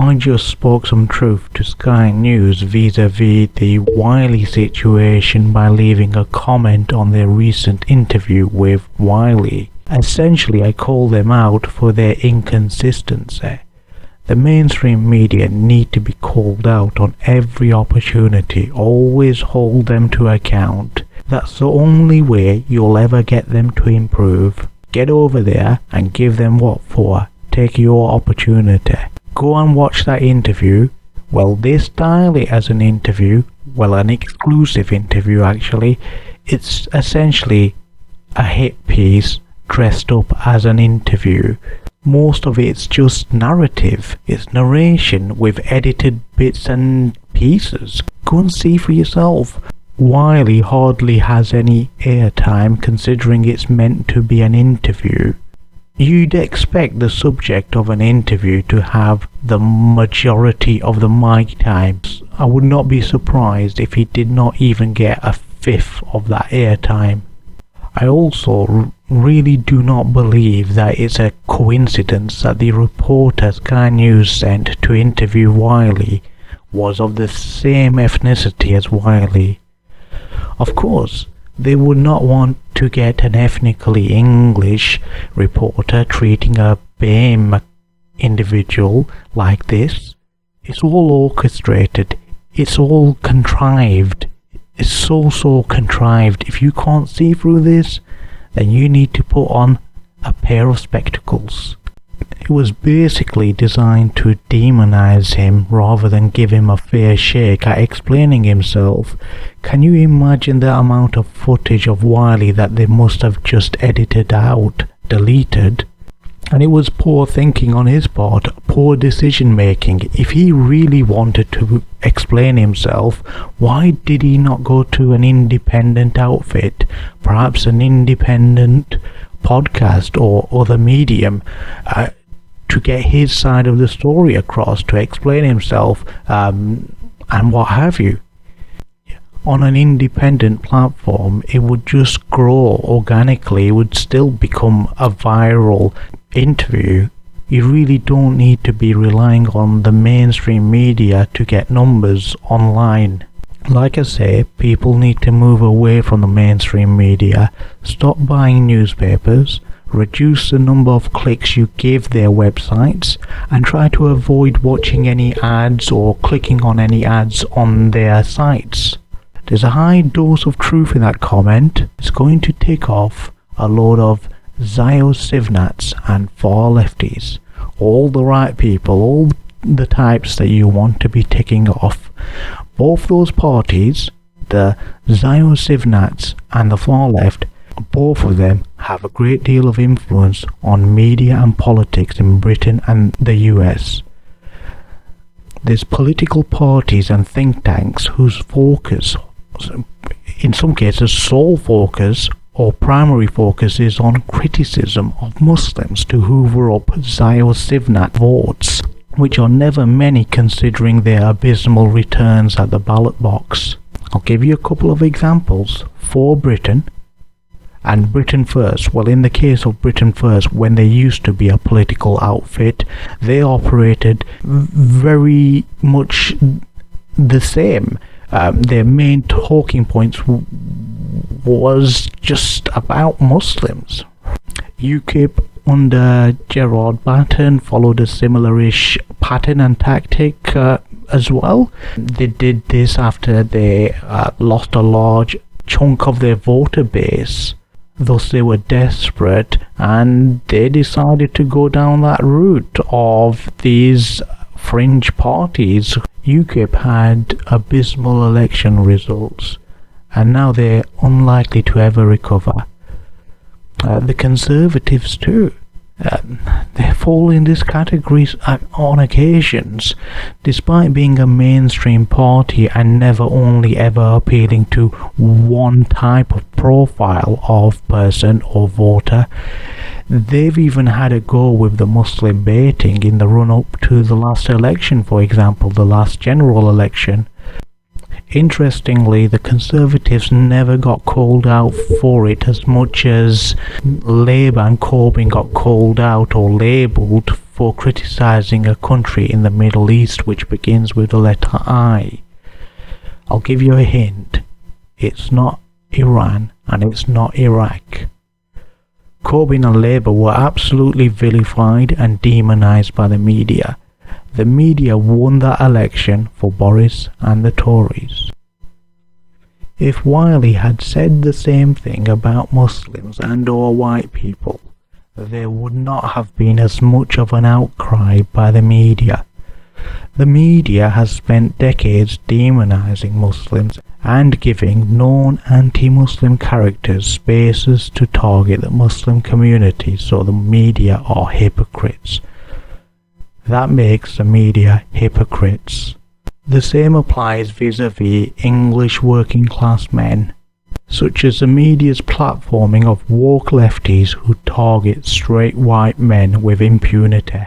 I just spoke some truth to Sky News vis-a-vis the Wiley situation by leaving a comment on their recent interview with Wiley. Essentially, I call them out for their inconsistency. The mainstream media need to be called out on every opportunity. Always hold them to account. That's the only way you'll ever get them to improve. Get over there and give them what for. Take your opportunity. Go and watch that interview. Well, they style it as an interview. Well, an exclusive interview actually. It's essentially a hit piece dressed up as an interview. Most of it's just narrative. It's narration with edited bits and pieces. Go and see for yourself. Wiley hardly has any airtime considering it's meant to be an interview. You'd expect the subject of an interview to have the majority of the mic times. I would not be surprised if he did not even get a fifth of that airtime. I also really do not believe that it's a coincidence that the reporter Sky News sent to interview Wiley was of the same ethnicity as Wiley. Of course, they would not want to get an ethnically English reporter treating a BAME individual like this. It's all orchestrated. It's all contrived. It's so contrived. If you can't see through this, then you need to put on a pair of spectacles. It was basically designed to demonize him rather than give him a fair shake at explaining himself. Can you imagine the amount of footage of Wiley that they must have just edited out, deleted? And it was poor thinking on his part, poor decision making. If he really wanted to explain himself, why did he not go to an independent outfit, perhaps an independent podcast or other medium, to get his side of the story across, to explain himself, and what have you? On an independent platform, it would just grow organically. It would still become a viral interview. You really don't need to be relying on the mainstream media to get numbers online. Like I say, people need to move away from the mainstream media, stop buying newspapers, reduce the number of clicks you give their websites, and try to avoid watching any ads or clicking on any ads on their sites. There's a high dose of truth in that comment. It's going to tick off a load of Ziosivnats and far lefties. All the right people, all the types that you want to be ticking off. Both those parties, the Ziosivnats and the far left, both of them have a great deal of influence on media and politics in Britain and the US. There's political parties and think tanks whose focus, in some cases sole focus or primary focus, is on criticism of Muslims to hoover up Ziosivnat votes, which are never many considering their abysmal returns at the ballot box. I'll give you a couple of examples. For Britain and Britain First. Well, in the case of Britain First, when they used to be a political outfit, they operated very much the same. Their main talking points was just about Muslims. UKIP under Gerard Batten followed a similar-ish pattern and tactic as well. They did this after they lost a large chunk of their voter base. Thus they were desperate and they decided to go down that route of these fringe parties. UKIP had abysmal election results and now they're unlikely to ever recover. The Conservatives too. They fall in this category on occasions, despite being a mainstream party and never only ever appealing to one type of profile of person or voter. They've even had a go with the Muslim baiting in the run-up to the last election, for example, the last general election. Interestingly, the Conservatives never got called out for it as much as Labour and Corbyn got called out or labelled for criticising a country in the Middle East which begins with the letter I. I'll give you a hint. It's not Iran and it's not Iraq. Corbyn and Labour were absolutely vilified and demonised by the media. The media won that election for Boris and the Tories. If Wiley had said the same thing about Muslims and or white people, there would not have been as much of an outcry by the media. The media has spent decades demonising Muslims and giving known anti-Muslim characters spaces to target the Muslim community, so the media are hypocrites. That makes the media hypocrites. The same applies vis-a-vis English working class men, such as the media's platforming of woke lefties who target straight white men with impunity.